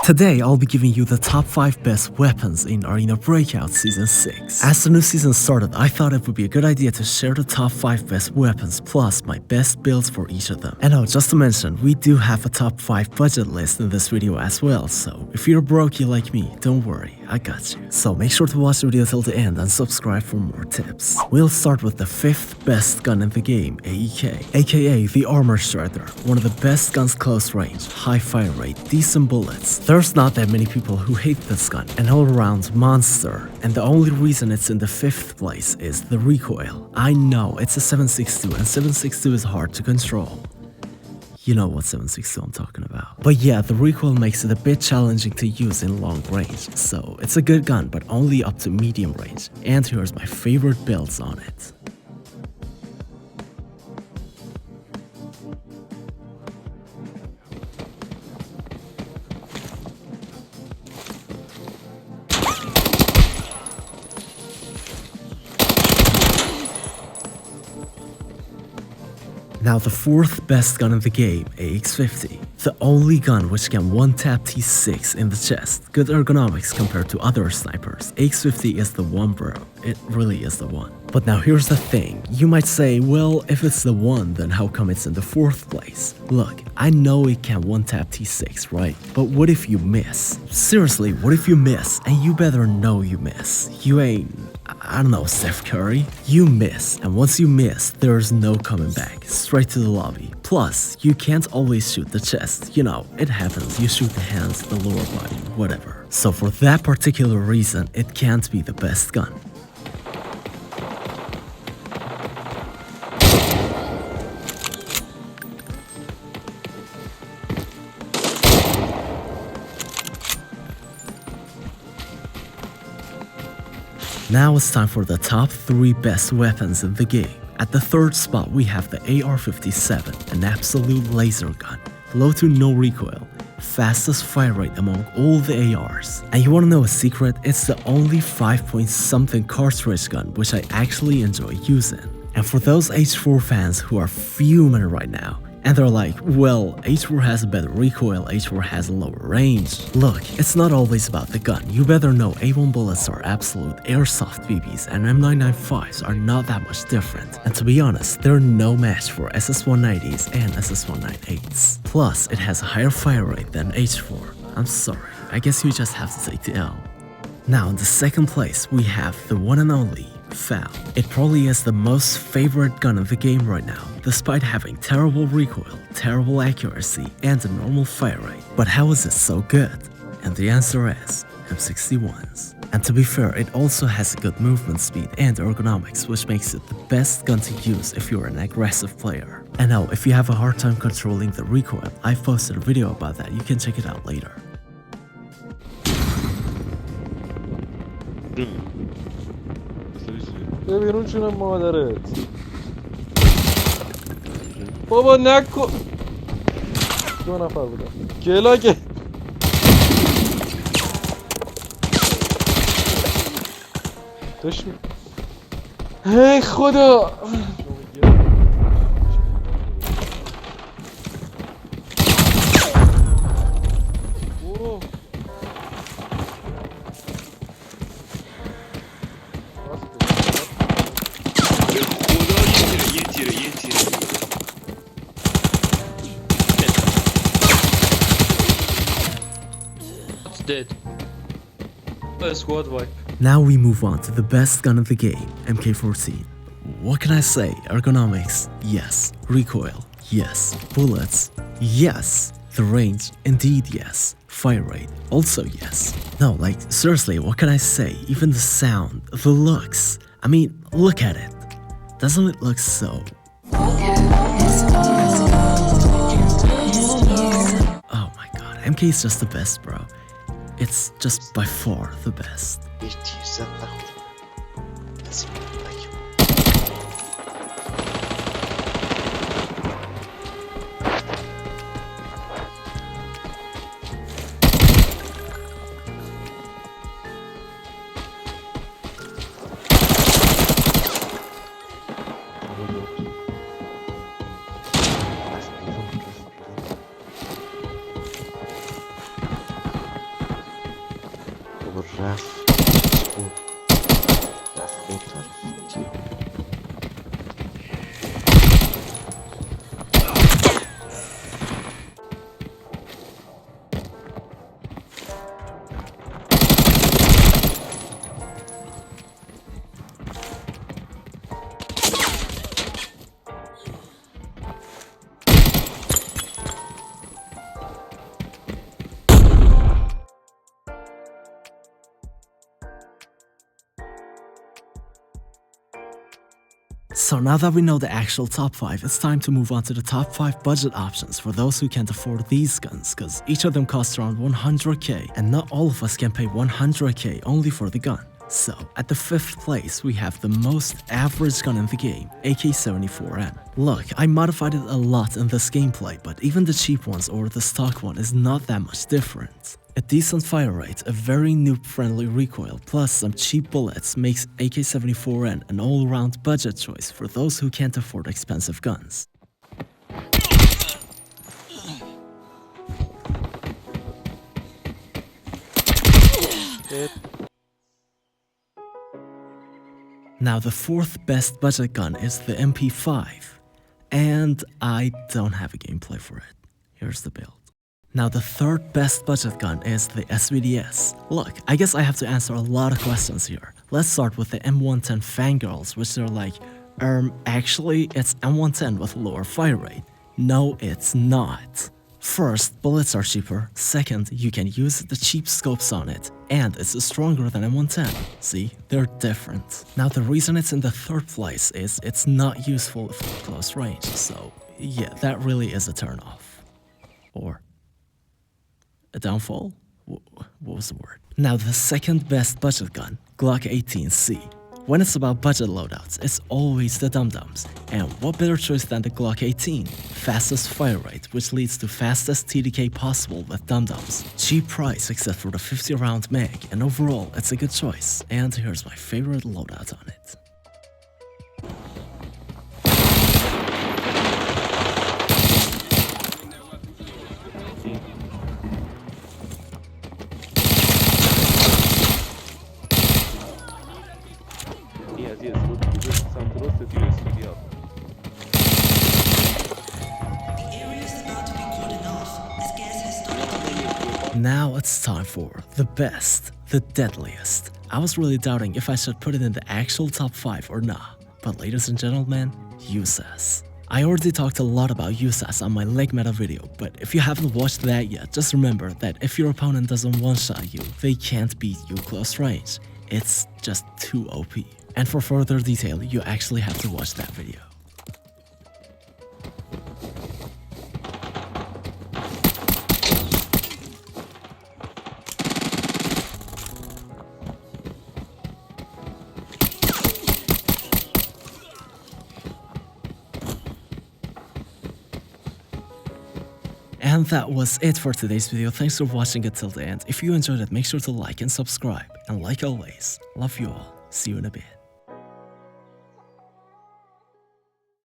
Today, I'll be giving you the top 5 best weapons in Arena Breakout Season 6. As the new season started, I thought it would be a good idea to share the top 5 best weapons plus my best builds for each of them. And oh, just to mention, we do have a top 5 budget list in this video as well, so if you're brokey like me, don't worry, I got you. So make sure to watch the video till the end and subscribe for more tips. We'll start with the 5th best gun in the game, AEK, aka the Armor Shredder, one of the best guns close range, high fire rate, decent bullets. There's not that many people who hate this gun, an all-around monster, and the only reason it's in the 5th place is the recoil. I know it's a 7.62 and 7.62 is hard to control. You know what 7.62 I'm talking about. But yeah, the recoil makes it a bit challenging to use in long range, so it's a good gun but only up to medium range, and here's my favorite builds on it. Now the 4th best gun in the game, AX50. The only gun which can one-tap T6 in the chest. Good ergonomics compared to other snipers. AX50 is the one, bro. It really is the one. But now here's the thing. You might say, well, if it's the one, then how come it's in the 4th place? Look, I know it can one-tap T6, right? But what if you miss? Seriously, what if you miss? And you better know you miss. You ain't, I don't know, Steph Curry. You miss, and once you miss, there's no coming back. Straight to the lobby. Plus, you can't always shoot the chest. You know, it happens. You shoot the hands, the lower body, whatever. So for that particular reason, it can't be the best gun. Now it's time for the top 3 best weapons in the game. At the 3rd spot we have the AR-57, an absolute laser gun, low to no recoil, fastest fire rate among all the ARs. And you wanna know a secret? It's the only 5-point-something cartridge gun which I actually enjoy using. And for those H4 fans who are fuming right now, and they're like, well, H4 has a better recoil, H4 has a lower range. Look, it's not always about the gun. You better know A1 bullets are absolute airsoft BBs and M995s are not that much different. And to be honest, they're no match for SS190s and SS198s. Plus, it has a higher fire rate than H4. I'm sorry, I guess you just have to take the L. Now in the 2nd place, we have the one and only FAL. It probably is the most favorite gun in the game right now, despite having terrible recoil, terrible accuracy, and a normal fire rate. But how is it so good? And the answer is M61s. And to be fair, it also has a good movement speed and ergonomics, which makes it the best gun to use if you're an aggressive player. And now, if you have a hard time controlling the recoil, I've posted a video about that, you can check it out later. ببینون چونه مادرت بابا نکن 2 نفر بودن گلاگه داشت هی خدا Dead. Squad wipe. Now we move on to the best gun of the game, MK14. What can I say? Ergonomics? Yes. Recoil? Yes. Bullets? Yes. The range? Indeed yes. Fire rate? Also yes. No, like seriously, what can I say? Even the sound, the looks. I mean, look at it. Doesn't it look so... Oh my god, MK is just the best, bro. It's just by far the best. That's cool. That's interesting. So now that we know the actual top 5, it's time to move on to the top 5 budget options for those who can't afford these guns, cause each of them costs around 100k and not all of us can pay 100k only for the gun. So, at the 5th place, we have the most average gun in the game, AK-74N. Look, I modified it a lot in this gameplay, but even the cheap ones or the stock one is not that much different. A decent fire rate, a very noob-friendly recoil, plus some cheap bullets makes AK-74N an all-around budget choice for those who can't afford expensive guns. Now the 4th best budget gun is the MP5, and I don't have a gameplay for it. Here's the build. Now the 3rd best budget gun is the SVDS. Look, I guess I have to answer a lot of questions here. Let's start with the M110 fangirls, which are like, actually it's M110 with lower fire rate. No, it's not. First, bullets are cheaper. Second, you can use the cheap scopes on it. And it's stronger than M110. See, they're different. Now the reason it's in the 3rd place is it's not useful for close range. So yeah, that really is a turnoff. Or a downfall? What was the word? Now the 2nd best budget gun, Glock 18C. When it's about budget loadouts, it's always the dum-dums. And what better choice than the Glock 18? Fastest fire rate, which leads to fastest TDK possible with dum-dums. Cheap price except for the 50 round mag, and overall it's a good choice. And here's my favorite loadout on it. Now it's time for the best, the deadliest. I was really doubting if I should put it in the actual top 5 or not, but ladies and gentlemen, USAS. I already talked a lot about USAS on my leg meta video, but if you haven't watched that yet, just remember that if your opponent doesn't one-shot you, they can't beat you close range. It's just too OP. And for further detail, you actually have to watch that video. And that was it for today's video. Thanks for watching it till the end. If you enjoyed it, make sure to like and subscribe. And like always, love you all. See you in a bit.